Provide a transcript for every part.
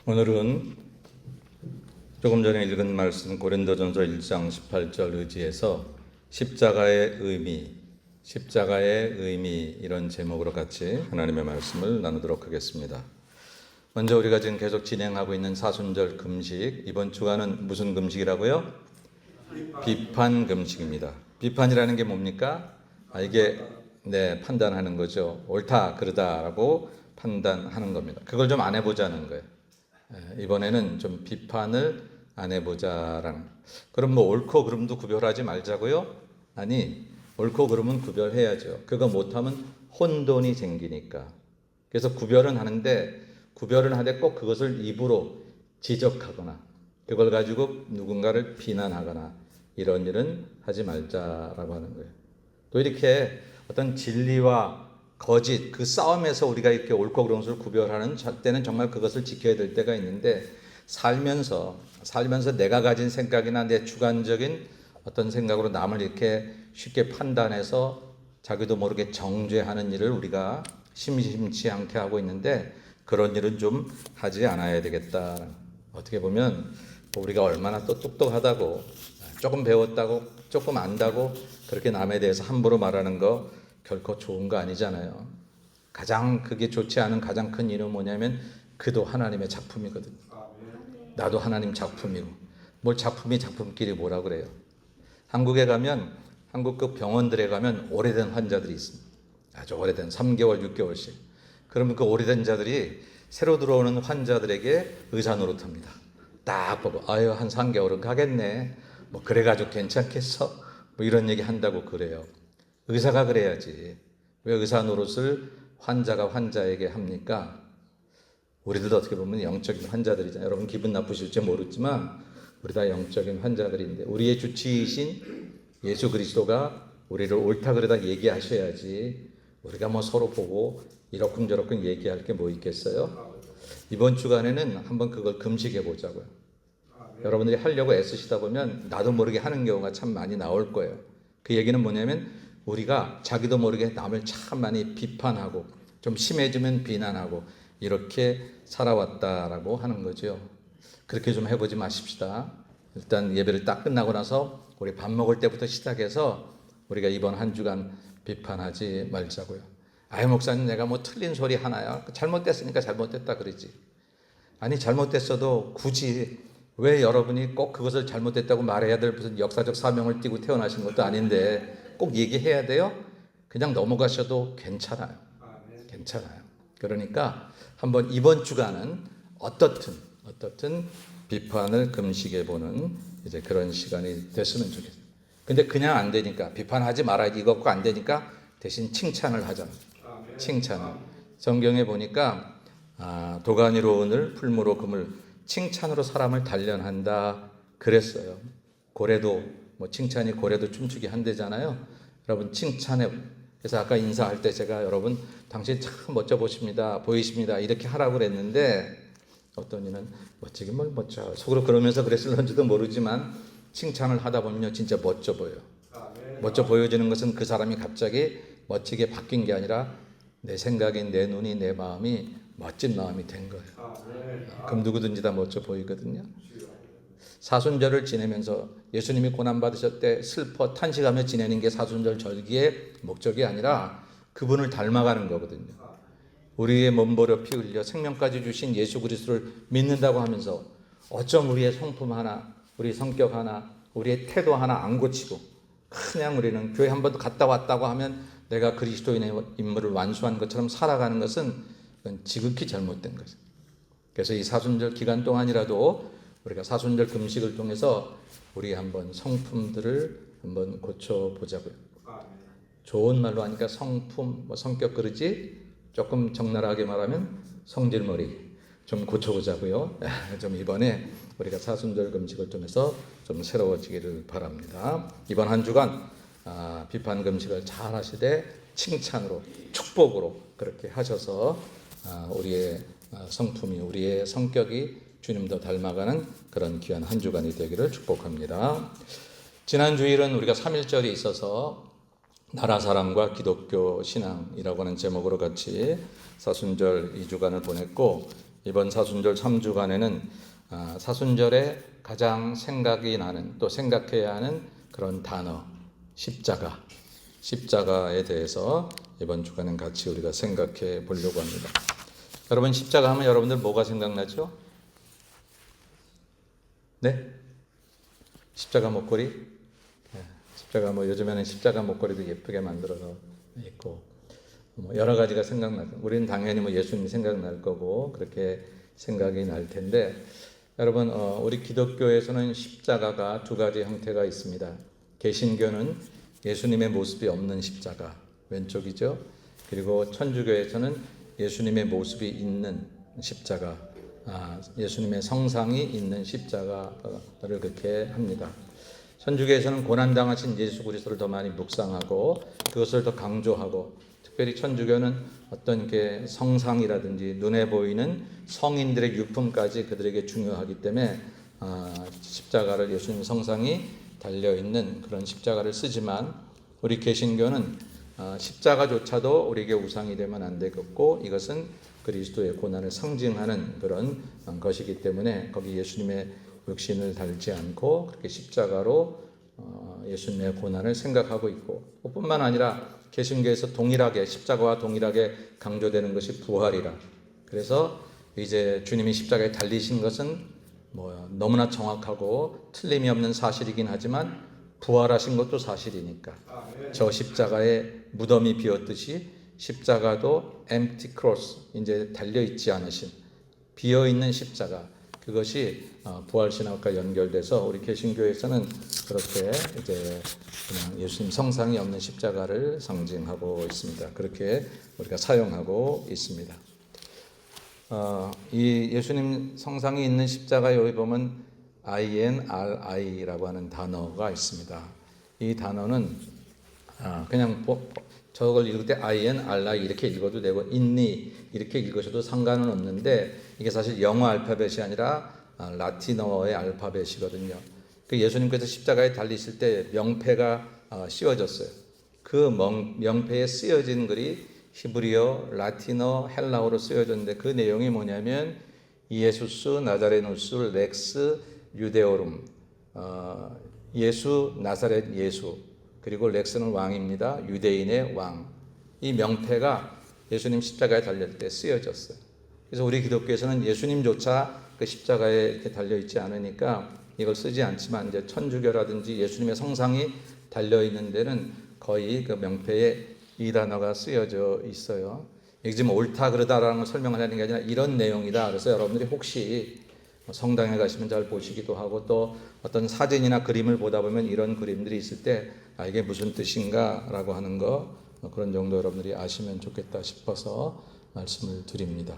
오늘은 조금 전에 읽은 말씀 고린도전서 1장 18절 의지에서 십자가의 의미 이런 제목으로 같이 하나님의 말씀을 나누도록 하겠습니다. 먼저 우리가 지금 계속 진행하고 있는 사순절 금식, 이번 주간은 무슨 금식이라고요? 비판 금식입니다. 비판이라는 게 뭡니까? 이게 판단하는 거죠. 옳다 그르다라고 판단하는 겁니다. 그걸 좀 안 해보자는 거예요. 이번에는 좀 비판을 안 해보자라는. 그럼 뭐 옳고 그름도 구별하지 말자고요? 아니, 옳고 그름은 구별해야죠. 그거 못하면 혼돈이 생기니까. 그래서 구별은 하되 꼭 그것을 입으로 지적하거나 그걸 가지고 누군가를 비난하거나 이런 일은 하지 말자라고 하는 거예요. 또 이렇게 어떤 진리와 거짓, 그 싸움에서 우리가 이렇게 옳고 그른 것을 구별하는 때는 정말 그것을 지켜야 될 때가 있는데, 살면서 내가 가진 생각이나 내 주관적인 어떤 생각으로 남을 이렇게 쉽게 판단해서 자기도 모르게 정죄하는 일을 우리가 심심치 않게 하고 있는데, 그런 일은 좀 하지 않아야 되겠다. 어떻게 보면 우리가 얼마나 또 똑똑하다고, 조금 배웠다고, 조금 안다고 그렇게 남에 대해서 함부로 말하는 거 결코 좋은 거 아니잖아요. 가장 그게 좋지 않은 가장 큰 이유는 뭐냐면 그도 하나님의 작품이거든요. 나도 하나님 작품이고, 뭘 작품끼리 뭐라 그래요. 한국에 가면, 한국급 병원들에 가면 오래된 환자들이 있습니다. 아주 오래된 3개월, 6개월씩. 그러면 그 오래된 자들이 새로 들어오는 환자들에게 의사 노릇합니다. 딱 보고 한 3개월은 가겠네. 뭐 그래가지고 괜찮겠어? 뭐 이런 얘기 한다고 그래요. 의사가 그래야지. 왜 의사 노릇을 환자에게 합니까? 우리들도 어떻게 보면 영적인 환자들이잖아요. 여러분 기분 나쁘실지 모르지만 우리 다 영적인 환자들인데, 우리의 주치이신 예수 그리스도가 우리를 옳다 그러다 얘기하셔야지 우리가 뭐 서로 보고 이러쿵저러쿵 얘기할 게 뭐 있겠어요? 이번 주간에는 한번 그걸 금식해 보자고요. 여러분들이 하려고 애쓰시다 보면 나도 모르게 하는 경우가 참 많이 나올 거예요. 그 얘기는 뭐냐면 우리가 자기도 모르게 남을 참 많이 비판하고 좀 심해지면 비난하고 이렇게 살아왔다라고 하는 거죠. 그렇게 좀 해보지 마십시다. 일단 예배를 딱 끝나고 나서 우리 밥 먹을 때부터 시작해서 우리가 이번 한 주간 비판하지 말자고요. 목사님 내가 뭐 틀린 소리 하나야? 잘못됐으니까 잘못됐다 그러지. 아니 잘못됐어도 굳이 왜 여러분이 꼭 그것을 잘못됐다고 말해야 될 무슨 역사적 사명을 띠고 태어나신 것도 아닌데 꼭 얘기해야 돼요? 그냥 넘어가셔도 괜찮아요. 괜찮아요. 그러니까 한번 이번 주간은 어떻든 비판을 금식해보는 이제 그런 시간이 됐으면 좋겠어요. 근데 그냥 안 되니까 비판하지 말아야지, 이거 갖고 안 되니까 대신 칭찬을 하잖아요. 칭찬을. 성경에 보니까 도가니로 은을, 풀무로 금을, 칭찬으로 사람을 단련한다 그랬어요. 고래도 칭찬이 고래도 춤추게 한대잖아요. 여러분 칭찬해. 그래서 아까 인사할 때 제가 여러분 당신 참 멋져 보이십니다 이렇게 하라고 그랬는데, 어떤 이는 멋지긴 뭘 멋져, 속으로 그러면서 그랬을런지도 모르지만 칭찬을 하다 보면요 진짜 멋져 보여요. 멋져 보여지는 것은 그 사람이 갑자기 멋지게 바뀐 게 아니라 내 생각이, 내 눈이, 내 마음이 멋진 마음이 된 거예요. 그럼 누구든지 다 멋져 보이거든요. 사순절을 지내면서 예수님이 고난받으실 때 슬퍼 탄식하며 지내는 게 사순절 절기의 목적이 아니라 그분을 닮아가는 거거든요. 우리의 몸버려 피 흘려 생명까지 주신 예수 그리스도를 믿는다고 하면서 어쩜 우리의 성품 하나, 우리 성격 하나, 우리의 태도 하나 안 고치고 그냥 우리는 교회 한 번도 갔다 왔다고 하면 내가 그리스도인의 임무를 완수한 것처럼 살아가는 것은 그건 지극히 잘못된 것이죠. 그래서 이 사순절 기간 동안이라도 우리가 사순절 금식을 통해서 우리 한번 성품들을 한번 고쳐보자고요. 좋은 말로 하니까 성품, 성격 그러지, 조금 적나라하게 말하면 성질머리 좀 고쳐보자고요. 좀 이번에 우리가 사순절 금식을 통해서 좀 새로워지기를 바랍니다. 이번 한 주간 비판 금식을 잘 하시되 칭찬으로, 축복으로 그렇게 하셔서 우리의 성품이, 우리의 성격이 주님도 닮아가는 그런 귀한 한 주간이 되기를 축복합니다. 지난 주일은 우리가 3.1절이 있어서 나라 사랑과 기독교 신앙이라고 하는 제목으로 같이 사순절 2주간을 보냈고, 이번 사순절 3주간에는 사순절에 가장 생각이 나는 또 생각해야 하는 그런 단어 십자가에 대해서 이번 주간은 같이 우리가 생각해 보려고 합니다. 여러분 십자가 하면 여러분들 뭐가 생각나죠? 네? 십자가 목걸이? 십자가 요즘에는 십자가 목걸이도 예쁘게 만들어서 있고 여러 가지가 생각나죠. 우리는 당연히 예수님이 생각날 거고 그렇게 생각이 날 텐데 여러분 우리 기독교에서는 십자가가 두 가지 형태가 있습니다. 개신교는 예수님의 모습이 없는 십자가 왼쪽이죠. 그리고 천주교에서는 예수님의 모습이 있는 십자가 예수님의 성상이 있는 십자가를 그렇게 합니다. 천주교에서는 고난당하신 예수 그리스도를 더 많이 묵상하고 그것을 더 강조하고 특별히 천주교는 어떤 게 성상이라든지 눈에 보이는 성인들의 유품까지 그들에게 중요하기 때문에 십자가를 예수님 성상이 달려있는 그런 십자가를 쓰지만 우리 개신교는 십자가조차도 우리에게 우상이 되면 안 되겠고 이것은 그리스도의 고난을 상징하는 그런 것이기 때문에 거기 예수님의 육신을 달지 않고 그렇게 십자가로 예수님의 고난을 생각하고 있고 뿐만 아니라 개신교에서 동일하게 십자가와 동일하게 강조되는 것이 부활이라. 그래서 이제 주님이 십자가에 달리신 것은 너무나 정확하고 틀림이 없는 사실이긴 하지만 부활하신 것도 사실이니까 저 십자가에 무덤이 비었듯이 십자가도 empty cross 이제 달려 있지 않으신 비어 있는 십자가 그것이 부활신학과 연결돼서 우리 개신교에서는 그렇게 이제 그냥 예수님 성상이 없는 십자가를 상징하고 있습니다. 그렇게 우리가 사용하고 있습니다. 이 예수님 성상이 있는 십자가에 여기 보면 INRI라고 하는 단어가 있습니다. 이 단어는 그냥 저걸 읽을 때 INRI 이렇게 읽어도 되고 인니 이렇게 읽으셔도 상관은 없는데 이게 사실 영어 알파벳이 아니라 라틴어의 알파벳이거든요. 그 예수님께서 십자가에 달리실 때 명패가 씌워졌어요. 그 명패에 쓰여진 글이 히브리어, 라틴어, 헬라어로 쓰여졌는데 그 내용이 뭐냐면 이에수스 나자레누스 렉스 유데오룸 예수 나사렛 예수 그리고 렉스는 왕입니다. 유대인의 왕. 이 명패가 예수님 십자가에 달릴 때 쓰여졌어요. 그래서 우리 기독교에서는 예수님조차 그 십자가에 이렇게 달려 있지 않으니까 이걸 쓰지 않지만 이제 천주교라든지 예수님의 성상이 달려 있는 데는 거의 그 명패에 이 단어가 쓰여져 있어요. 이게 지금 옳다 그러다라는 걸 설명하려는 게 아니라 이런 내용이다. 그래서 여러분들이 혹시 성당에 가시면 잘 보시기도 하고 또 어떤 사진이나 그림을 보다 보면 이런 그림들이 있을 때 이게 무슨 뜻인가 라고 하는 거 그런 정도 여러분들이 아시면 좋겠다 싶어서 말씀을 드립니다.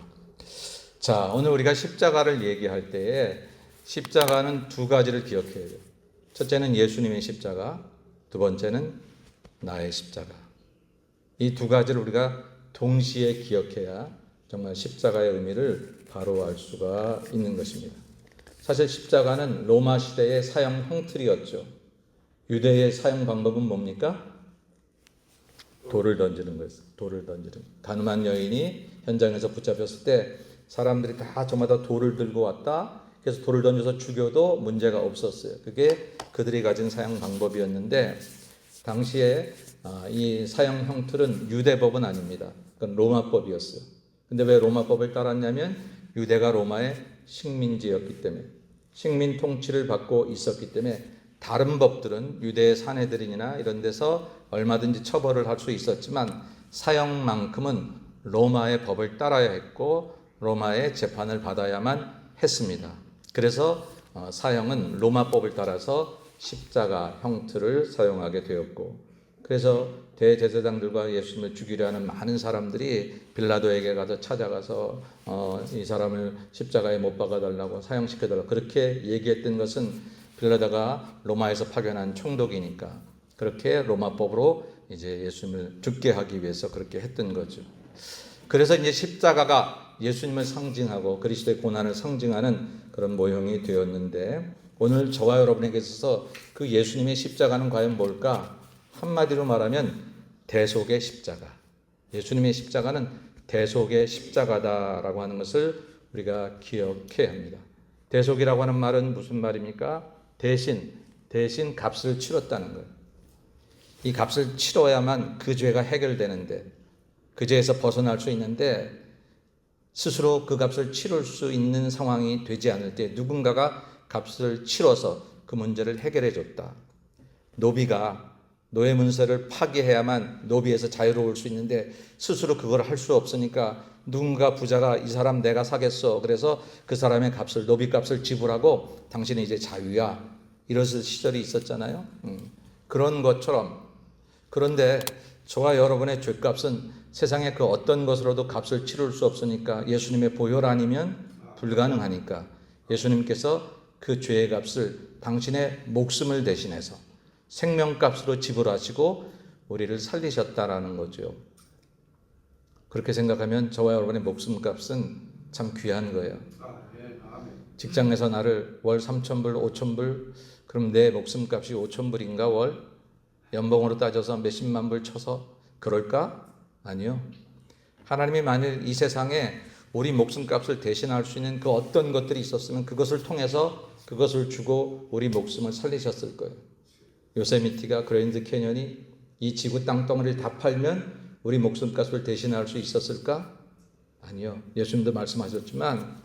자, 오늘 우리가 십자가를 얘기할 때에 십자가는 두 가지를 기억해야 돼요. 첫째는 예수님의 십자가, 두 번째는 나의 십자가. 이 두 가지를 우리가 동시에 기억해야 정말 십자가의 의미를 바로 알 수가 있는 것입니다. 사실 십자가는 로마 시대의 사형 형틀이었죠. 유대의 사형 방법은 뭡니까? 돌을 던지는 거였어요. 돌을 던지는. 가늠한 여인이 현장에서 붙잡혔을 때 사람들이 다 저마다 돌을 들고 왔다. 그래서 돌을 던져서 죽여도 문제가 없었어요. 그게 그들이 가진 사형 방법이었는데 당시에 이 사형 형틀은 유대법은 아닙니다. 그건 로마법이었어요. 근데 왜 로마법을 따랐냐면 유대가 로마의 식민지였기 때문에 식민 통치를 받고 있었기 때문에 다른 법들은 유대의 사내들이나 이런 데서 얼마든지 처벌을 할 수 있었지만 사형만큼은 로마의 법을 따라야 했고 로마의 재판을 받아야만 했습니다. 그래서 사형은 로마법을 따라서 십자가 형틀을 사용하게 되었고 그래서 대제사장들과 예수님을 죽이려 하는 많은 사람들이 빌라도에게 가서 찾아가서 이 사람을 십자가에 못 박아달라고 사형시켜달라고 그렇게 얘기했던 것은 빌라도가 로마에서 파견한 총독이니까 그렇게 로마법으로 이제 예수님을 죽게 하기 위해서 그렇게 했던 거죠. 그래서 이제 십자가가 예수님을 상징하고 그리스도의 고난을 상징하는 그런 모형이 되었는데 오늘 저와 여러분에게 있어서 그 예수님의 십자가는 과연 뭘까? 한마디로 말하면 대속의 십자가. 예수님의 십자가는 대속의 십자가다라고 하는 것을 우리가 기억해야 합니다. 대속이라고 하는 말은 무슨 말입니까? 대신 값을 치렀다는 거예요. 이 값을 치러야만 그 죄가 해결되는데, 그 죄에서 벗어날 수 있는데, 스스로 그 값을 치를 수 있는 상황이 되지 않을 때 누군가가 값을 치러서 그 문제를 해결해 줬다. 노비가 노예 문서를 파기해야만 노비에서 자유로울 수 있는데 스스로 그걸 할 수 없으니까 누군가 부자가 이 사람 내가 사겠어. 그래서 그 사람의 값을, 노비 값을 지불하고 당신은 이제 자유야. 이런 시절이 있었잖아요. 그런 것처럼. 그런데 저와 여러분의 죄값은 세상의 그 어떤 것으로도 값을 치를 수 없으니까, 예수님의 보혈 아니면 불가능하니까 예수님께서 그 죄의 값을 당신의 목숨을 대신해서 생명값으로 지불하시고 우리를 살리셨다라는 거죠. 그렇게 생각하면 저와 여러분의 목숨값은 참 귀한 거예요. 직장에서 나를 월 3,000불, 5,000불, 그럼 내 목숨값이 5,000불인가 월? 연봉으로 따져서 몇십만 불 쳐서 그럴까? 아니요. 하나님이 만일 이 세상에 우리 목숨값을 대신할 수 있는 그 어떤 것들이 있었으면 그것을 통해서 그것을 주고 우리 목숨을 살리셨을 거예요. 요세미티가, 그랜드 캐년이 이 지구 땅덩어리를 다 팔면 우리 목숨값을 대신할 수 있었을까? 아니요. 예수님도 말씀하셨지만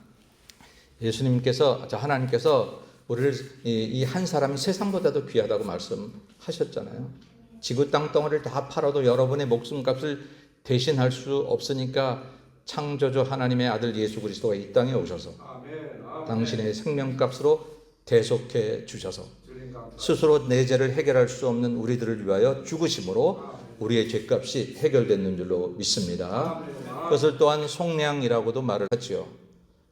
하나님께서 우리를 이 한 사람이 세상보다도 귀하다고 말씀하셨잖아요. 지구 땅덩어리를 다 팔아도 여러분의 목숨값을 대신할 수 없으니까 창조주 하나님의 아들 예수 그리스도가 이 땅에 오셔서 당신의 생명값으로 대속해 주셔서 스스로 내 죄를 해결할 수 없는 우리들을 위하여 죽으심으로 우리의 죄값이 해결됐는 줄로 믿습니다. 그것을 또한 속량이라고도 말을 하지요.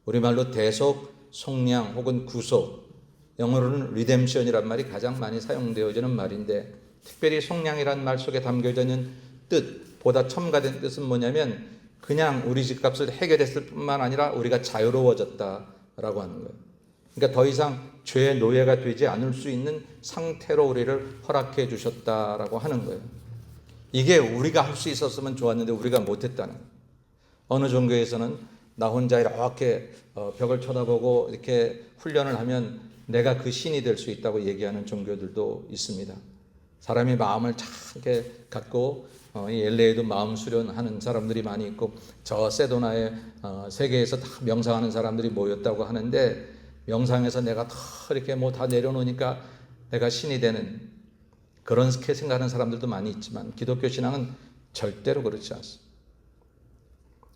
우리말로 대속, 속량 혹은 구속, 영어로는 redemption이란 말이 가장 많이 사용되어지는 말인데, 특별히 속량이란 말 속에 담겨져 있는 뜻보다 첨가된 뜻은 뭐냐면 그냥 우리 죄값을 해결했을 뿐만 아니라 우리가 자유로워졌다라고 하는 거예요. 그러니까 더 이상 죄의 노예가 되지 않을 수 있는 상태로 우리를 허락해 주셨다라고 하는 거예요. 이게 우리가 할 수 있었으면 좋았는데 우리가 못했다는 거예요. 어느 종교에서는 나 혼자 이렇게 벽을 쳐다보고 이렇게 훈련을 하면 내가 그 신이 될 수 있다고 얘기하는 종교들도 있습니다. 사람이 마음을 착하게 갖고 이 LA에도 마음 수련하는 사람들이 많이 있고, 저 세도나에 세계에서 다 명상하는 사람들이 모였다고 하는데, 명상에서 내가 다 이렇게 다 내려놓으니까 내가 신이 되는 그렇게 생각하는 사람들도 많이 있지만 기독교 신앙은 절대로 그렇지 않습니다.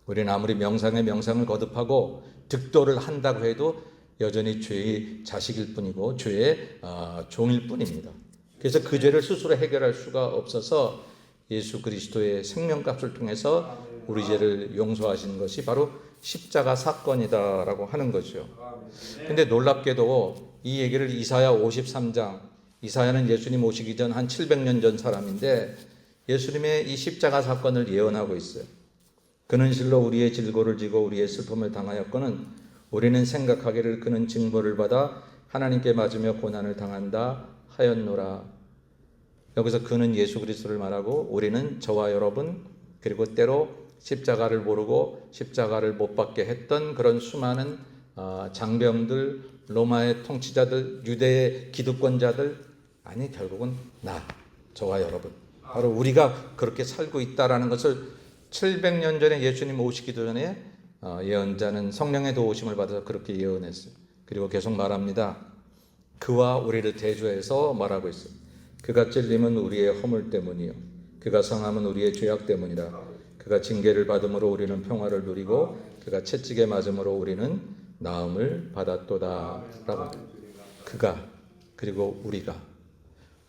우리는 아무리 명상을 거듭하고 득도를 한다고 해도 여전히 죄의 자식일 뿐이고 죄의 종일 뿐입니다. 그래서 그 죄를 스스로 해결할 수가 없어서 예수 그리스도의 생명값을 통해서 우리 죄를 용서하신 것이 바로 십자가 사건이다라고 하는 거죠. 근데 놀랍게도 이 얘기를 이사야 53장, 이사야는 예수님 오시기 전 한 700년 전 사람인데 예수님의 이 십자가 사건을 예언하고 있어요. 그는 실로 우리의 질고를 지고 우리의 슬픔을 당하였거는 우리는 생각하기를 그는 징벌을 받아 하나님께 맞으며 고난을 당한다 하였노라. 여기서 그는 예수 그리스도를 말하고 우리는 저와 여러분, 그리고 때로 십자가를 모르고 십자가를 못 받게 했던 그런 수많은 장병들, 로마의 통치자들, 유대의 기득권자들, 아니 결국은 저와 여러분, 바로 우리가 그렇게 살고 있다라는 것을 700년 전에 예수님 오시기도 전에 예언자는 성령의 도우심을 받아서 그렇게 예언했어요. 그리고 계속 말합니다. 그와 우리를 대조해서 말하고 있어요. 그가 찔림은 우리의 허물 때문이요 그가 상함은 우리의 죄악 때문이라. 그가 징계를 받음으로 우리는 평화를 누리고 그가 채찍에 맞음으로 우리는 나음을 받았도다 라고. 그가, 그리고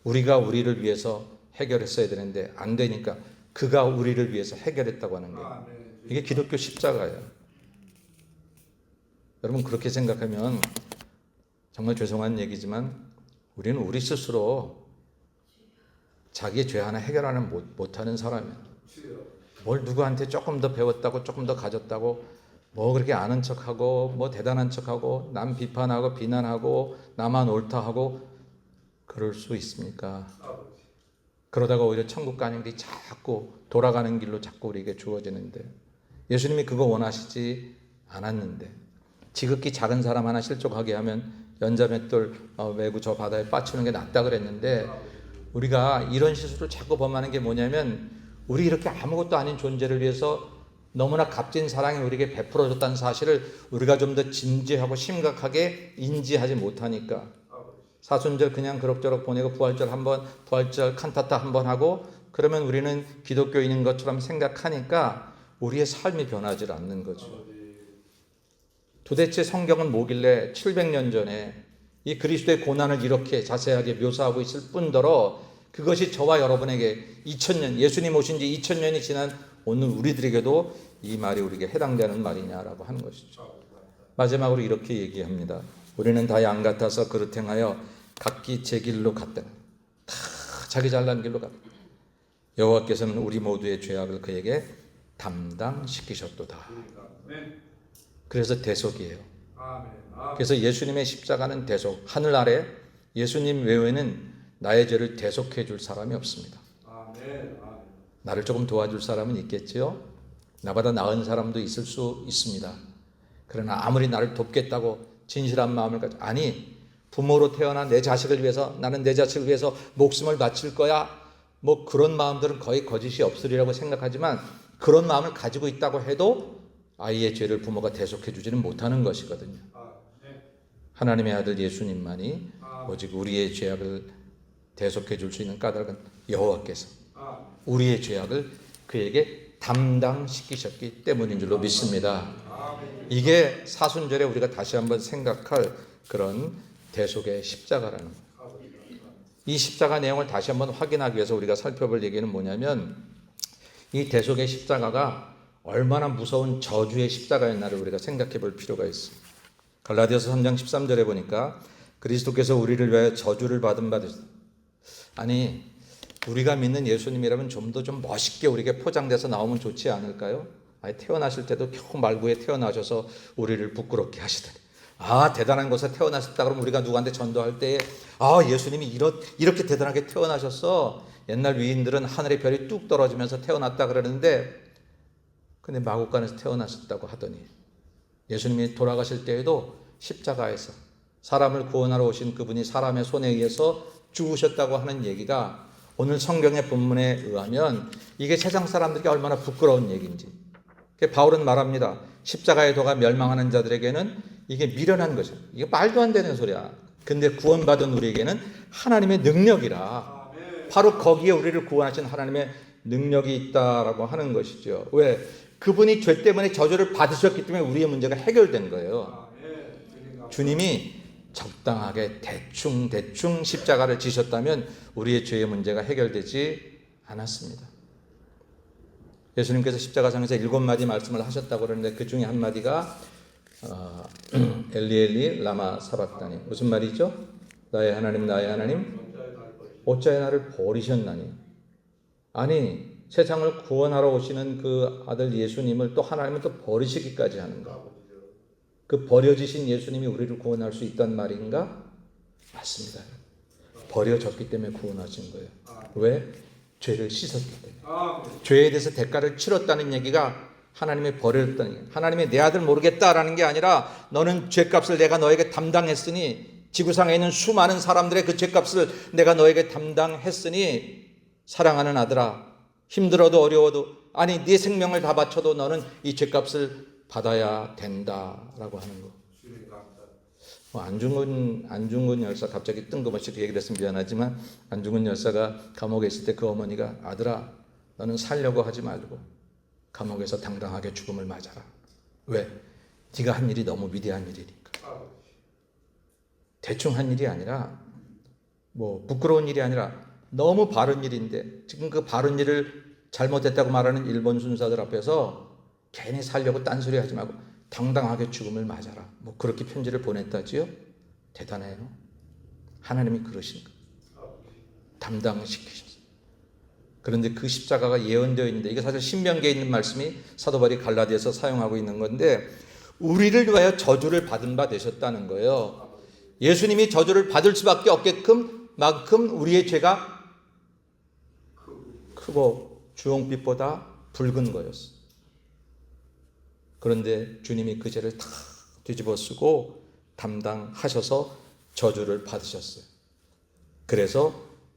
우리가 우리를 위해서 해결했어야 되는데 안 되니까 그가 우리를 위해서 해결했다고 하는 거예요. 이게 기독교 십자가예요. 여러분 그렇게 생각하면 정말 죄송한 얘기지만 우리는 우리 스스로 자기의 죄 하나 해결하는 못하는 사람이에요. 뭘 누구한테 조금 더 배웠다고 조금 더 가졌다고 뭐 그렇게 아는 척하고 뭐 대단한 척하고 남 비판하고 비난하고 나만 옳다 하고 그럴 수 있습니까? 그러다가 오히려 천국 가는 길이 자꾸 돌아가는 길로 자꾸 우리에게 주어지는데 예수님이 그거 원하시지 않았는데 지극히 작은 사람 하나 실족하게 하면 연자맷돌 메고 저 바다에 빠치는 게 낫다 그랬는데, 우리가 이런 실수를 자꾸 범하는 게 뭐냐면, 우리 이렇게 아무것도 아닌 존재를 위해서 너무나 값진 사랑이 우리에게 베풀어졌다는 사실을 우리가 좀 더 진지하고 심각하게 인지하지 못하니까, 사순절 그냥 그럭저럭 보내고 부활절 한번, 부활절 칸타타 한번 하고 그러면 우리는 기독교인인 것처럼 생각하니까 우리의 삶이 변하지 않는 거죠. 도대체 성경은 뭐길래 700년 전에 이 그리스도의 고난을 이렇게 자세하게 묘사하고 있을 뿐더러 그것이 저와 여러분에게 2000년, 예수님 오신 지 2000년이 지난 오늘 우리들에게도 이 말이 우리에게 해당되는 말이냐라고 하는 것이죠. 마지막으로 이렇게 얘기합니다. 우리는 다 양 같아서 그릇 행하여 각기 제 길로 갔다. 다 자기 잘난 길로 갔다. 여호와께서는 우리 모두의 죄악을 그에게 담당시키셨도다. 그래서 대속이에요. 그래서 예수님의 십자가는 대속. 하늘 아래 예수님 외에는 나의 죄를 대속해 줄 사람이 없습니다. 나를 조금 도와줄 사람은 있겠지요. 나보다 나은 사람도 있을 수 있습니다. 그러나 아무리 나를 돕겠다고 진실한 마음을 가지고, 아니 부모로 태어난 내 자식을 위해서, 나는 내 자식을 위해서 목숨을 바칠 거야, 뭐 그런 마음들은 거의 거짓이 없으리라고 생각하지만, 그런 마음을 가지고 있다고 해도 아이의 죄를 부모가 대속해 주지는 못하는 것이거든요. 하나님의 아들 예수님만이 오직 우리의 죄악을 대속해 줄 수 있는 까닭은 여호와께서 우리의 죄악을 그에게 담당시키셨기 때문인 줄로 믿습니다. 이게 사순절에 우리가 다시 한번 생각할 그런 대속의 십자가라는 거예요. 이 십자가 내용을 다시 한번 확인하기 위해서 우리가 살펴볼 얘기는 뭐냐면, 이 대속의 십자가가 얼마나 무서운 저주의 십자가였나를 우리가 생각해 볼 필요가 있어요. 갈라디아서 3장 13절에 보니까 그리스도께서 우리를 위하여 저주를 받은 바 되셨다. 아니, 우리가 믿는 예수님이라면 좀 더 좀 멋있게 우리에게 포장돼서 나오면 좋지 않을까요? 아니, 태어나실 때도 겨우 말구에 태어나셔서 우리를 부끄럽게 하시다니. 아, 대단한 곳에 태어나셨다 그러면 우리가 누구한테 전도할 때에, 아, 예수님이 이렇게 대단하게 태어나셨어. 옛날 위인들은 하늘의 별이 뚝 떨어지면서 태어났다 그러는데, 근데 마국간에서 태어나셨다고 하더니, 예수님이 돌아가실 때에도 십자가에서 사람을 구원하러 오신 그분이 사람의 손에 의해서 죽으셨다고 하는 얘기가 오늘 성경의 본문에 의하면 이게 세상 사람들에게 얼마나 부끄러운 얘기인지, 바울은 말합니다. 십자가의 도가 멸망하는 자들에게는 이게 미련한 것이야. 이게 말도 안 되는 소리야. 근데 구원받은 우리에게는 하나님의 능력이라, 바로 거기에 우리를 구원하신 하나님의 능력이 있다라고 하는 것이죠. 왜? 그분이 죄 때문에 저주를 받으셨기 때문에 우리의 문제가 해결된 거예요. 주님이 적당하게 대충 십자가를 지셨다면 우리의 죄의 문제가 해결되지 않았습니다. 예수님께서 십자가상에서 7마디 말씀을 하셨다고 그러는데 그 중에 한 마디가 엘리 엘리 라마 사박다니. 무슨 말이죠? 나의 하나님 나의 하나님 어찌하여 나를 버리셨나니. 아니, 세상을 구원하러 오시는 그 아들 예수님을 또 하나님은 또 버리시기까지 하는가? 그 버려지신 예수님이 우리를 구원할 수 있단 말인가? 맞습니다. 버려졌기 때문에 구원하신 거예요. 왜? 죄를 씻었기 때문에. 죄에 대해서 대가를 치렀다는 얘기가 하나님의 버렸다는 얘기예요. 하나님의 내 아들 모르겠다라는 게 아니라, 너는 죄값을 내가 너에게 담당했으니, 지구상에 있는 수많은 사람들의 그 죄값을 내가 너에게 담당했으니, 사랑하는 아들아, 힘들어도 어려워도, 아니 네 생명을 다 바쳐도 너는 이 죄값을 받아야 된다라고 하는 거. 안중근 열사, 갑자기 뜬금없이 그 얘기를 했으면 미안하지만, 안중근 열사가 감옥에 있을 때 그 어머니가, 아들아 너는 살려고 하지 말고 감옥에서 당당하게 죽음을 맞아라. 왜? 네가 한 일이 너무 위대한 일이니까. 대충 한 일이 아니라, 뭐 부끄러운 일이 아니라 너무 바른 일인데, 지금 그 바른 일을 잘못했다고 말하는 일본 순사들 앞에서 괜히 살려고 딴소리 하지 말고 당당하게 죽음을 맞아라. 뭐 그렇게 편지를 보냈다지요? 대단해요. 하나님이 그러신 거 담당시키셨어요. 그런데 그 십자가가 예언되어 있는데, 이게 사실 신명기에 있는 말씀이 사도 바울이 갈라디아서 사용하고 있는 건데, 우리를 위하여 저주를 받은 바 되셨다는 거예요. 예수님이 저주를 받을 수밖에 없게끔 만큼 우리의 죄가 크고 주홍빛보다 붉은 거였어. 그런데 주님이 그 죄를 다 뒤집어 쓰고 담당하셔서 저주를 받으셨어요. 그래서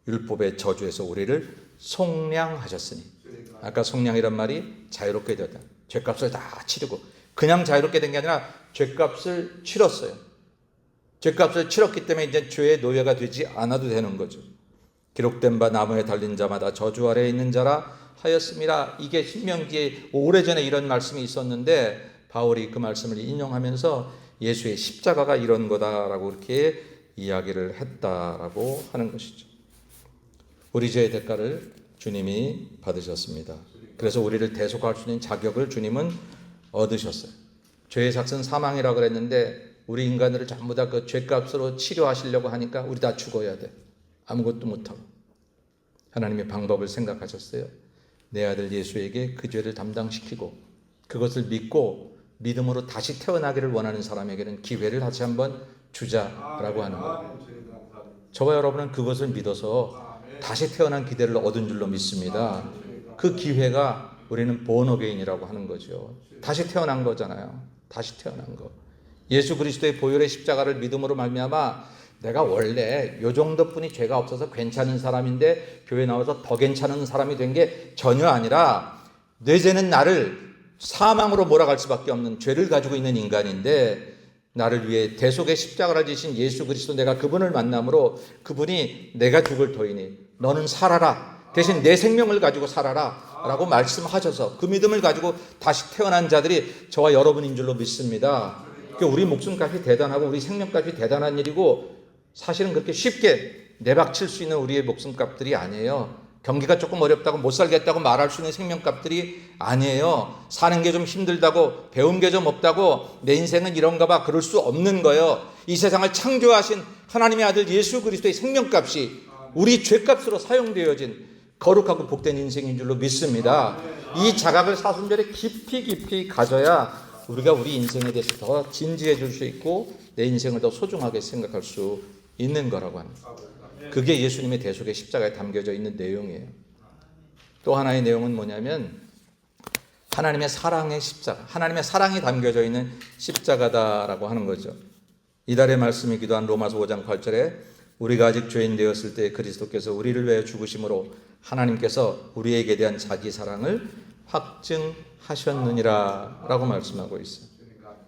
율법의 저주에서 우리를 속량하셨으니, 아까 속량이란 말이 자유롭게 되었다. 죄값을 다 치르고, 그냥 자유롭게 된 게 아니라 죄값을 치렀어요. 죄값을 치렀기 때문에 이제 죄의 노예가 되지 않아도 되는 거죠. 기록된 바 나무에 달린 자마다 저주 아래에 있는 자라 하였습니다. 이게 신명기에 오래전에 이런 말씀이 있었는데 바울이 그 말씀을 인용하면서 예수의 십자가가 이런 거다라고 이렇게 이야기를 했다라고 하는 것이죠. 우리 죄의 대가를 주님이 받으셨습니다. 그래서 우리를 대속할 수 있는 자격을 주님은 얻으셨어요. 죄의 삭은 사망이라고 그랬는데 우리 인간들을 전부 다 그 죄값으로 치료하시려고 하니까 우리 다 죽어야 돼. 아무것도 못하고. 하나님의 방법을 생각하셨어요. 내 아들 예수에게 그 죄를 담당시키고 그것을 믿고 믿음으로 다시 태어나기를 원하는 사람에게는 기회를 다시 한번 주자라고 하는 거예요. 저와 여러분은 그것을 믿어서 다시 태어난 기대를 얻은 줄로 믿습니다. 그 기회가 우리는 본어게인이라고 하는 거죠. 다시 태어난 거잖아요. 다시 태어난 거. 예수 그리스도의 보혈의 십자가를 믿음으로 말미암아 내가 원래 요 정도뿐이 죄가 없어서 괜찮은 사람인데 교회 나와서 더 괜찮은 사람이 된 게 전혀 아니라 내 죄는 나를 사망으로 몰아갈 수밖에 없는 죄를 가지고 있는 인간인데 나를 위해 대속의 십자가를 지신 예수 그리스도, 내가 그분을 만남으로 그분이 내가 죽을 터이니 너는 살아라, 대신 내 생명을 가지고 살아라 라고 말씀하셔서 그 믿음을 가지고 다시 태어난 자들이 저와 여러분인 줄로 믿습니다. 우리 목숨값이 대단하고 우리 생명값이 대단한 일이고 사실은 그렇게 쉽게 내박칠 수 있는 우리의 목숨값들이 아니에요. 경기가 조금 어렵다고 못 살겠다고 말할 수 있는 생명값들이 아니에요. 사는 게 좀 힘들다고, 배운 게 좀 없다고, 내 인생은 이런가 봐, 그럴 수 없는 거예요. 이 세상을 창조하신 하나님의 아들 예수 그리스도의 생명값이 우리 죄값으로 사용되어진 거룩하고 복된 인생인 줄로 믿습니다. 이 자각을 사순절에 깊이 가져야 우리가 우리 인생에 대해서 더 진지해 줄 수 있고 내 인생을 더 소중하게 생각할 수 있는 거라고 합니다. 그게 예수님의 대속의 십자가에 담겨져 있는 내용이에요. 또 하나의 내용은 뭐냐면 하나님의 사랑의 십자가, 하나님의 사랑이 담겨져 있는 십자가다라고 하는 거죠. 이달의 말씀이기도 한 로마서 5장 8절에 우리가 아직 죄인 되었을 때 그리스도께서 우리를 위하여 죽으심으로 하나님께서 우리에게 대한 자기 사랑을 확증하셨느니라 라고 말씀하고 있어요.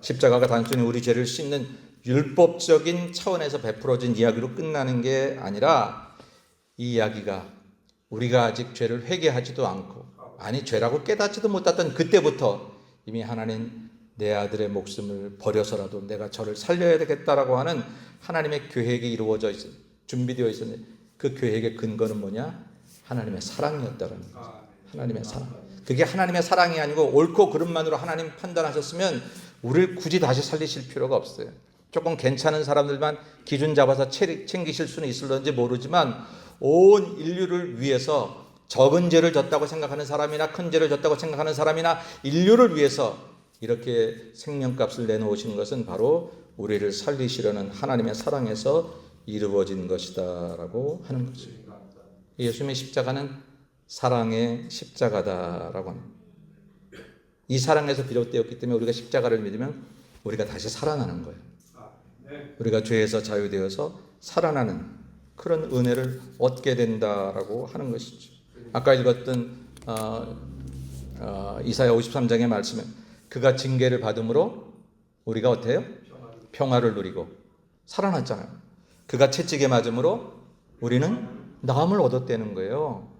십자가가 단순히 우리 죄를 씻는 율법적인 차원에서 베풀어진 이야기로 끝나는 게 아니라 이 이야기가 우리가 아직 죄를 회개하지도 않고, 아니 죄라고 깨닫지도 못했던 그때부터 이미 하나님 내 아들의 목숨을 버려서라도 내가 저를 살려야 되겠다라고 하는 하나님의 계획이 이루어져 있어, 준비되어 있었는데 그 계획의 근거는 뭐냐? 하나님의 사랑이었다는 거죠. 하나님의 사랑. 그게 하나님의 사랑이 아니고 옳고 그름만으로 하나님 판단하셨으면 우리를 굳이 다시 살리실 필요가 없어요. 조금 괜찮은 사람들만 기준 잡아서 챙기실 수는 있을런지 모르지만 온 인류를 위해서 적은 죄를 졌다고 생각하는 사람이나 큰 죄를 졌다고 생각하는 사람이나 인류를 위해서 이렇게 생명값을 내놓으시는 것은 바로 우리를 살리시려는 하나님의 사랑에서 이루어진 것이다라고 하는 거죠. 예수님의 십자가는 사랑의 십자가다라고 합니다. 이 사랑에서 비롯되었기 때문에 우리가 십자가를 믿으면 우리가 다시 살아나는 거예요. 우리가 죄에서 자유되어서 살아나는 그런 은혜를 얻게 된다라고 하는 것이죠. 아까 읽었던 이사야 53장의 말씀에 그가 징계를 받음으로 우리가 어때요? 평화를 누리고 살아났잖아요. 그가 채찍에 맞음으로 우리는 나음을 얻었다는 거예요.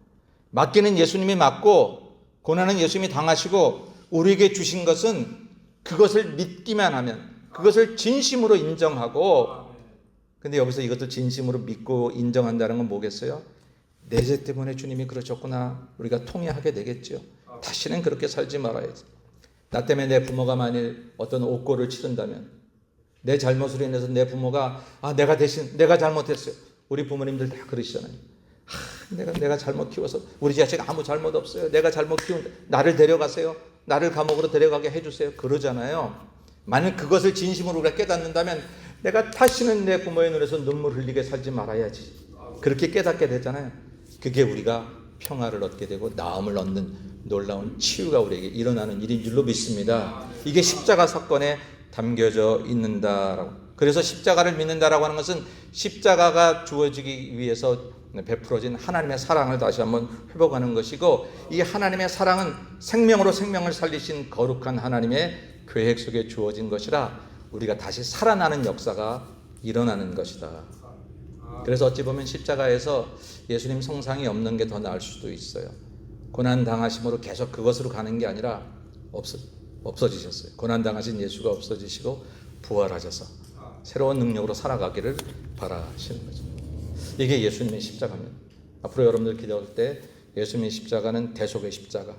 맞기는 예수님이 맞고 고난은 예수님이 당하시고 우리에게 주신 것은 그것을 믿기만 하면, 그것을 진심으로 인정하고, 근데 여기서 이것도 진심으로 믿고 인정한다는 건 뭐겠어요? 내 죄 때문에 주님이 그러셨구나, 우리가 통회하게 되겠죠. 다시는 그렇게 살지 말아야지. 나 때문에 내 부모가 만일 어떤 옥고를 치른다면, 내 잘못으로 인해서 내 부모가 내가 잘못했어요. 우리 부모님들 다 그러시잖아요. 내가 잘못 키워서 우리 자식 아무 잘못 없어요. 내가 잘못 키운 나를 데려가세요. 나를 감옥으로 데려가게 해주세요. 그러잖아요. 만약 그것을 진심으로 우리가 깨닫는다면 내가 다시는 내 부모의 눈에서 눈물 흘리게 살지 말아야지. 그렇게 깨닫게 되잖아요. 그게 우리가 평화를 얻게 되고 나음을 얻는 놀라운 치유가 우리에게 일어나는 일인 줄로 믿습니다. 이게 십자가 사건의 담겨져 있는다라고. 그래서 십자가를 믿는다라고 하는 것은 십자가가 주어지기 위해서 베풀어진 하나님의 사랑을 다시 한번 회복하는 것이고, 이 하나님의 사랑은 생명으로 생명을 살리신 거룩한 하나님의 계획 속에 주어진 것이라 우리가 다시 살아나는 역사가 일어나는 것이다. 그래서 어찌 보면 십자가에서 예수님 성상이 없는 게 더 나을 수도 있어요. 고난 당하심으로 계속 그것으로 가는 게 아니라 없어지셨어요. 고난 당하신 예수가 없어지시고 부활하셔서 새로운 능력으로 살아가기를 바라시는 거죠. 이게 예수님의 십자가입니다. 앞으로 여러분들 기도할 때 예수님의 십자가는 대속의 십자가,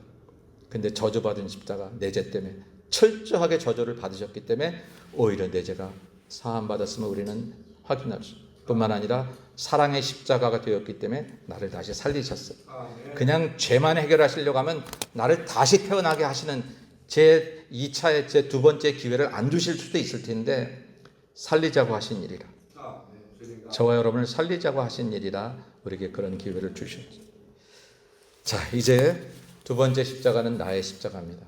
근데 저주받은 십자가, 내 죄 때문에 철저하게 저주를 받으셨기 때문에 오히려 내 죄가 사함받았음을 우리는 확인할 수, 뿐만 아니라 사랑의 십자가가 되었기 때문에 나를 다시 살리셨어요. 그냥 죄만 해결하시려고 하면 나를 다시 태어나게 하시는 제 2차의 제 두 번째 기회를 안 주실 수도 있을 텐데, 살리자고 하신 일이라, 저와 여러분을 살리자고 하신 일이라 우리에게 그런 기회를 주셨어요. 자, 이제 두 번째 십자가는 나의 십자가입니다.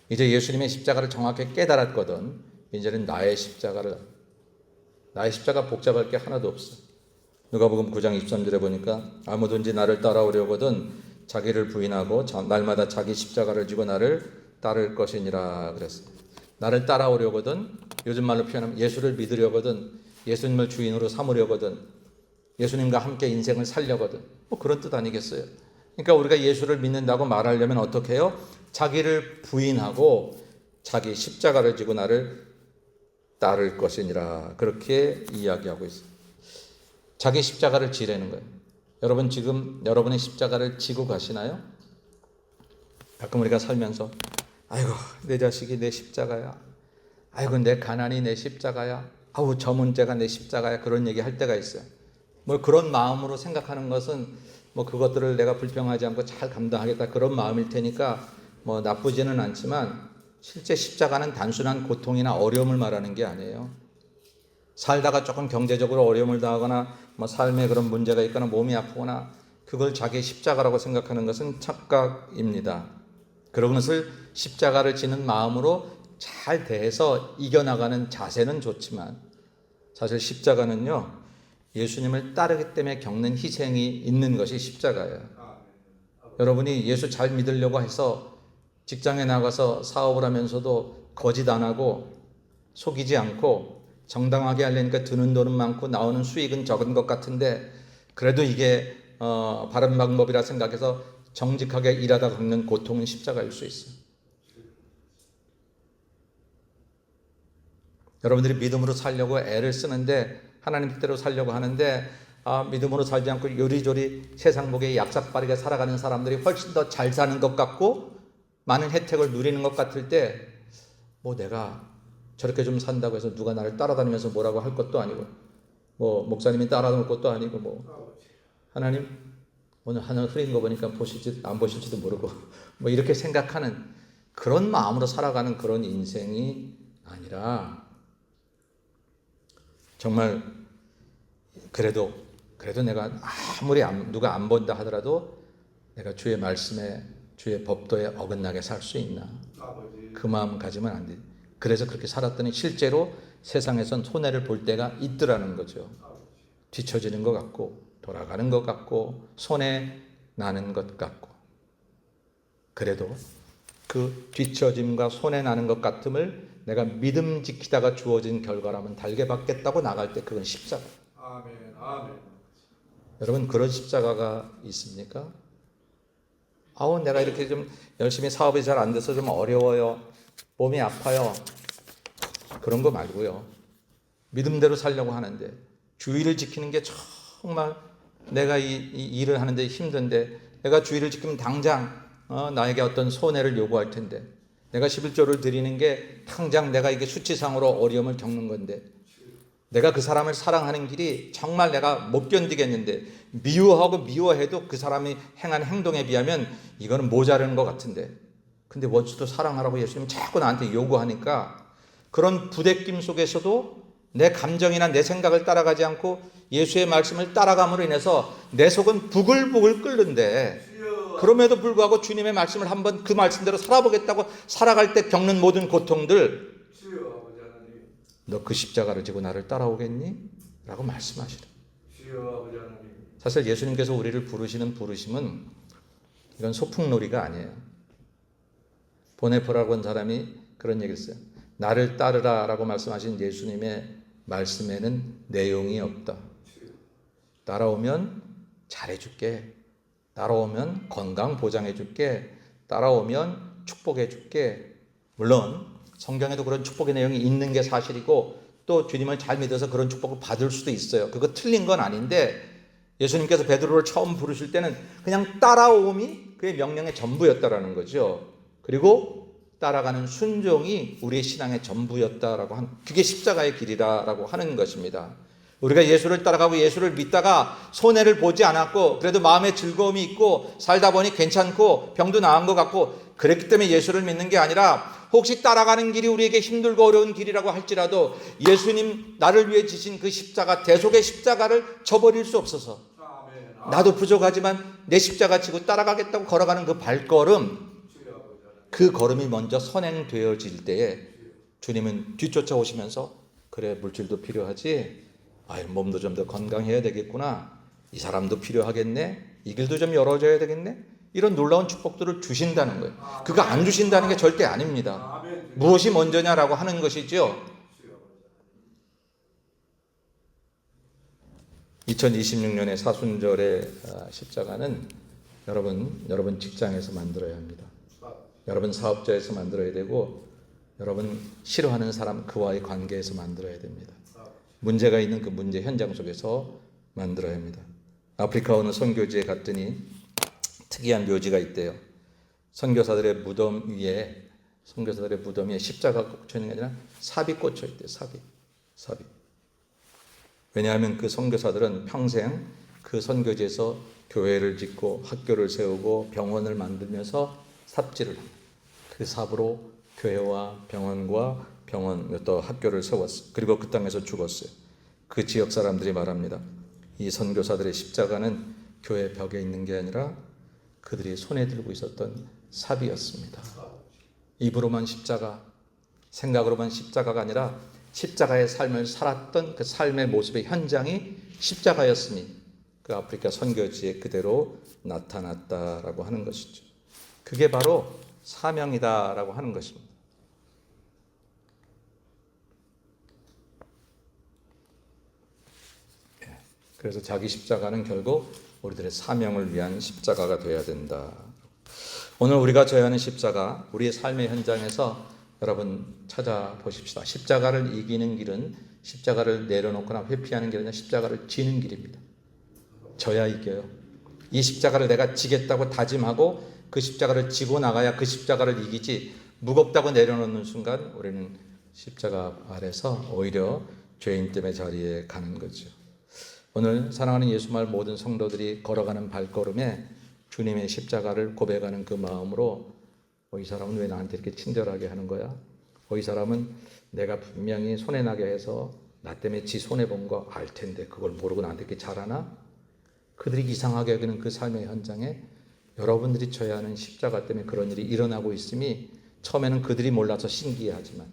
이제 예수님의 십자가를 정확히 깨달았거든. 이제는 나의 십자가 복잡할 게 하나도 없어. 누가복음 9장 23절에 보니까 아무든지 나를 따라오려거든 자기를 부인하고 날마다 자기 십자가를 지고 나를 따를 것이니라 그랬어요. 나를 따라오려거든, 요즘 말로 표현하면 예수를 믿으려거든, 예수님을 주인으로 삼으려거든, 예수님과 함께 인생을 살려거든, 뭐 그런 뜻 아니겠어요? 그러니까 우리가 예수를 믿는다고 말하려면 어떻게 해요? 자기를 부인하고 자기 십자가를 지고 나를 따를 것이니라, 그렇게 이야기하고 있어요. 자기 십자가를 지라는 거예요. 여러분 지금 여러분의 십자가를 지고 가시나요? 가끔 우리가 살면서 아이고 내 자식이 내 십자가야, 아이고 내 가난이 내 십자가야, 아우 저 문제가 내 십자가야, 그런 얘기 할 때가 있어요. 뭐 그런 마음으로 생각하는 것은 뭐 그것들을 내가 불평하지 않고 잘 감당하겠다 그런 마음일 테니까 뭐 나쁘지는 않지만, 실제 십자가는 단순한 고통이나 어려움을 말하는 게 아니에요. 살다가 조금 경제적으로 어려움을 당하거나 뭐 삶에 그런 문제가 있거나 몸이 아프거나 그걸 자기의 십자가라고 생각하는 것은 착각입니다. 그런 것을 십자가를 지는 마음으로 잘 대해서 이겨나가는 자세는 좋지만, 사실 십자가는요, 예수님을 따르기 때문에 겪는 희생이 있는 것이 십자가예요. 여러분이 예수 잘 믿으려고 해서 직장에 나가서 사업을 하면서도 거짓 안 하고 속이지 않고 정당하게 하려니까 드는 돈은 많고 나오는 수익은 적은 것 같은데, 그래도 이게 바른 방법이라 생각해서 정직하게 일하다 겪는 고통은 십자가일 수 있어요. 여러분들이 믿음으로 살려고 애를 쓰는데, 하나님 뜻대로 살려고 하는데 믿음으로 살지 않고 요리조리 세상 보기에 약삭빠르게 살아가는 사람들이 훨씬 더 잘 사는 것 같고 많은 혜택을 누리는 것 같을 때, 뭐 내가 저렇게 좀 산다고 해서 누가 나를 따라다니면서 뭐라고 할 것도 아니고, 뭐 목사님이 따라다닐 것도 아니고, 뭐 하나님 오늘 하늘 흐린 거 보니까 보실지 안 보실지도 모르고 뭐 이렇게 생각하는 그런 마음으로 살아가는 그런 인생이 아니라, 정말 그래도 내가 아무리 누가 안 본다 하더라도 내가 주의 말씀에 주의 법도에 어긋나게 살 수 있나, 그 마음 가지면 안 돼. 그래서 그렇게 살았더니 실제로 세상에선 손해를 볼 때가 있더라는 거죠. 뒤처지는 것 같고 돌아가는 것 같고 손해 나는 것 같고, 그래도 그 뒤처짐과 손해 나는 것 같음을 내가 믿음 지키다가 주어진 결과라면 달게 받겠다고 나갈 때 그건 십자가. 아멘, 아멘. 여러분 그런 십자가가 있습니까? 아우 내가 이렇게 좀 열심히 사업이 잘 안 돼서 좀 어려워요, 몸이 아파요, 그런 거 말고요. 믿음대로 살려고 하는데 주의를 지키는 게 정말 내가 이 일을 하는데 힘든데, 내가 주의를 지키면 당장 나에게 어떤 손해를 요구할 텐데, 내가 11조를 드리는 게 당장 내가 이게 수치상으로 어려움을 겪는 건데, 내가 그 사람을 사랑하는 길이 정말 내가 못 견디겠는데, 미워하고 미워해도 그 사람이 행한 행동에 비하면 이거는 모자라는 것 같은데, 근데 원수도 사랑하라고 예수님 자꾸 나한테 요구하니까, 그런 부대낌 속에서도 내 감정이나 내 생각을 따라가지 않고 예수의 말씀을 따라감으로 인해서 내 속은 부글부글 끓는데, 그럼에도 불구하고 주님의 말씀을 한번 그 말씀대로 살아보겠다고 살아갈 때 겪는 모든 고통들, 너 그 십자가를 지고 나를 따라오겠니? 라고 말씀하시는. 사실 예수님께서 우리를 부르시는 부르심은 이건 소풍놀이가 아니에요. 보네포라고 한 사람이 그런 얘기를 했어요. 나를 따르라 라고 말씀하신 예수님의 말씀에는 내용이 없다. 따라오면 잘해줄게. 따라오면 건강 보장해줄게. 따라오면 축복해줄게. 물론 성경에도 그런 축복의 내용이 있는 게 사실이고 또 주님을 잘 믿어서 그런 축복을 받을 수도 있어요. 그거 틀린 건 아닌데 예수님께서 베드로를 처음 부르실 때는 그냥 따라옴이 그의 명령의 전부였다라는 거죠. 그리고 따라가는 순종이 우리의 신앙의 전부였다라고 한, 그게 십자가의 길이라고 하는 것입니다. 우리가 예수를 따라가고 예수를 믿다가 손해를 보지 않았고 그래도 마음에 즐거움이 있고 살다 보니 괜찮고 병도 나은 것 같고 그랬기 때문에 예수를 믿는 게 아니라 혹시 따라가는 길이 우리에게 힘들고 어려운 길이라고 할지라도 예수님 나를 위해 지신 그 십자가, 대속의 십자가를 저버릴 수 없어서 나도 부족하지만 내 십자가 지고 따라가겠다고 걸어가는 그 발걸음, 그 걸음이 먼저 선행되어질 때에 주님은 뒤쫓아오시면서 그래 물질도 필요하지, 몸도 좀 더 건강해야 되겠구나, 이 사람도 필요하겠네, 이 길도 좀 열어줘야 되겠네, 이런 놀라운 축복들을 주신다는 거예요. 그거 안 주신다는 게 절대 아닙니다. 무엇이 먼저냐라고 하는 것이죠. 2026년의 사순절의 십자가는 여러분 직장에서 만들어야 합니다. 여러분 사업자에서 만들어야 되고 여러분 싫어하는 사람 그와의 관계에서 만들어야 됩니다. 문제가 있는 그 문제 현장 속에서 만들어야 합니다. 아프리카 어느 선교지에 갔더니 특이한 묘지가 있대요. 선교사들의 무덤 위에 십자가 꽂혀 있는 게 아니라 삽이 꽂혀 있대요. 삽이. 왜냐하면 그 선교사들은 평생 그 선교지에서 교회를 짓고 학교를 세우고 병원을 만들면서 삽질을 합니다. 그 삽으로 교회와 병원과 또 학교를 세웠어요. 그리고 그 땅에서 죽었어요. 그 지역 사람들이 말합니다. 이 선교사들의 십자가는 교회 벽에 있는 게 아니라 그들이 손에 들고 있었던 삽이었습니다. 입으로만 십자가, 생각으로만 십자가가 아니라 십자가의 삶을 살았던 그 삶의 모습의 현장이 십자가였으니 그 아프리카 선교지에 그대로 나타났다라고 하는 것이죠. 그게 바로 사명이다라고 하는 것입니다. 그래서 자기 십자가는 결국 우리들의 사명을 위한 십자가가 되어야 된다. 오늘 우리가 져야 하는 십자가, 우리의 삶의 현장에서 여러분 찾아보십시다. 십자가를 이기는 길은 십자가를 내려놓거나 회피하는 길이 아니라 십자가를 지는 길입니다. 져야 이겨요. 이 십자가를 내가 지겠다고 다짐하고 그 십자가를 지고 나가야 그 십자가를 이기지, 무겁다고 내려놓는 순간 우리는 십자가 아래서 오히려 죄인 때문에 자리에 가는 거죠. 오늘 사랑하는 예수말 모든 성도들이 걸어가는 발걸음에 주님의 십자가를 고백하는 그 마음으로 이 사람은 왜 나한테 이렇게 친절하게 하는 거야? 이 사람은 내가 분명히 손해나게 해서 나 때문에 지 손해본 거 알 텐데 그걸 모르고 나한테 이렇게 잘하나? 그들이 이상하게 여기는 그 삶의 현장에 여러분들이 져야 하는 십자가 때문에 그런 일이 일어나고 있음이 처음에는 그들이 몰라서 신기해하지만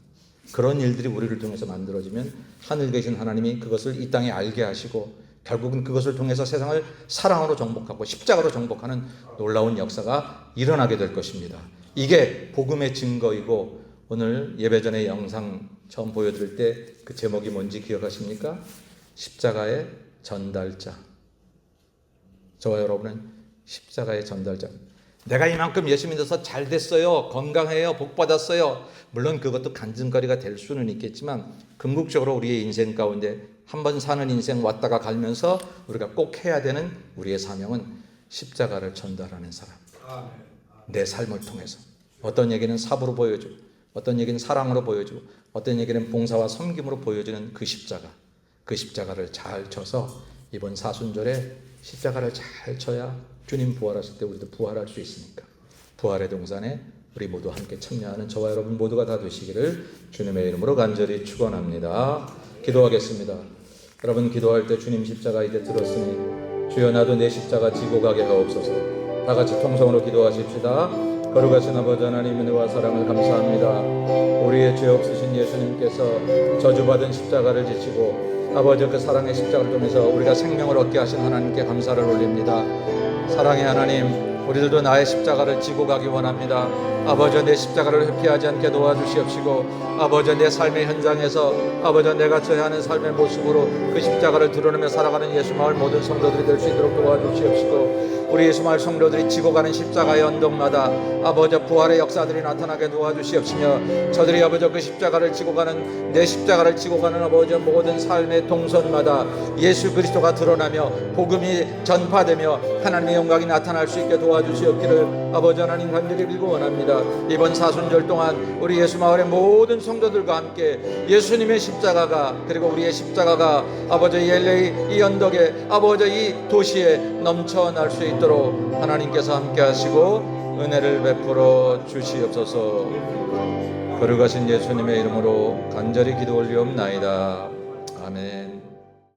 그런 일들이 우리를 통해서 만들어지면 하늘 계신 하나님이 그것을 이 땅에 알게 하시고 결국은 그것을 통해서 세상을 사랑으로 정복하고 십자가로 정복하는 놀라운 역사가 일어나게 될 것입니다. 이게 복음의 증거이고 오늘 예배 전에 영상 처음 보여드릴 때 그 제목이 뭔지 기억하십니까? 십자가의 전달자. 저와 여러분은 십자가의 전달자. 내가 이만큼 예수 믿어서 잘 됐어요. 건강해요. 복 받았어요. 물론 그것도 간증거리가 될 수는 있겠지만 궁극적으로 우리의 인생 가운데 한 번 사는 인생 왔다가 가면서 우리가 꼭 해야 되는 우리의 사명은 십자가를 전달하는 사람. 내 삶을 통해서. 어떤 얘기는 삽으로 보여주고 어떤 얘기는 사랑으로 보여주고 어떤 얘기는 봉사와 섬김으로 보여주는 그 십자가. 그 십자가를 잘 쳐서 이번 사순절에 십자가를 잘 쳐야 주님 부활하실 때 우리도 부활할 수 있으니까 부활의 동산에 우리 모두 함께 참여하는 저와 여러분 모두가 다 되시기를 주님의 이름으로 간절히 축원합니다. 기도하겠습니다. 여러분 기도할 때 주님 십자가 이제 들었으니 주여 나도 내 십자가 지고 가게 하옵소서. 다 같이 통성으로 기도하십시다. 거룩하신 아버지 하나님 은혜와 사랑을 감사합니다. 우리의 죄 없으신 예수님께서 저주받은 십자가를 지치고 아버지 그 사랑의 십자가를 통해서 우리가 생명을 얻게 하신 하나님께 감사를 올립니다. 사랑의 하나님, 우리들도 나의 십자가를 지고 가기 원합니다. 아버지 내 십자가를 회피하지 않게 도와주시옵시고 아버지 내 삶의 현장에서 아버지 내가 져야 하는 삶의 모습으로 그 십자가를 드러내며 살아가는 예수마을 모든 성도들이 될 수 있도록 도와주시옵시고 우리 예수마을 성도들이 지고 가는 십자가의 언덕마다 아버지 부활의 역사들이 나타나게 도와주시옵시며 저들이 아버지 그 십자가를 지고 가는 내 십자가를 지고 가는 아버지 모든 삶의 동선마다 예수 그리스도가 드러나며 복음이 전파되며 하나님의 영광이 나타날 수 있게 도와주시옵기를 아버지 하나님 간절히 빌고 원합니다. 이번 사순절 동안 우리 예수마을의 모든 성도들과 함께 예수님의 십자가가 그리고 우리의 십자가가 아버지 LA 이 언덕에 아버지 이 도시에 넘쳐날 수 있도록 하나님께서 함께 하시고 은혜를 베풀어 주시옵소서. 거룩하신 예수님의 이름으로 간절히 기도 올리옵나이다. 아멘.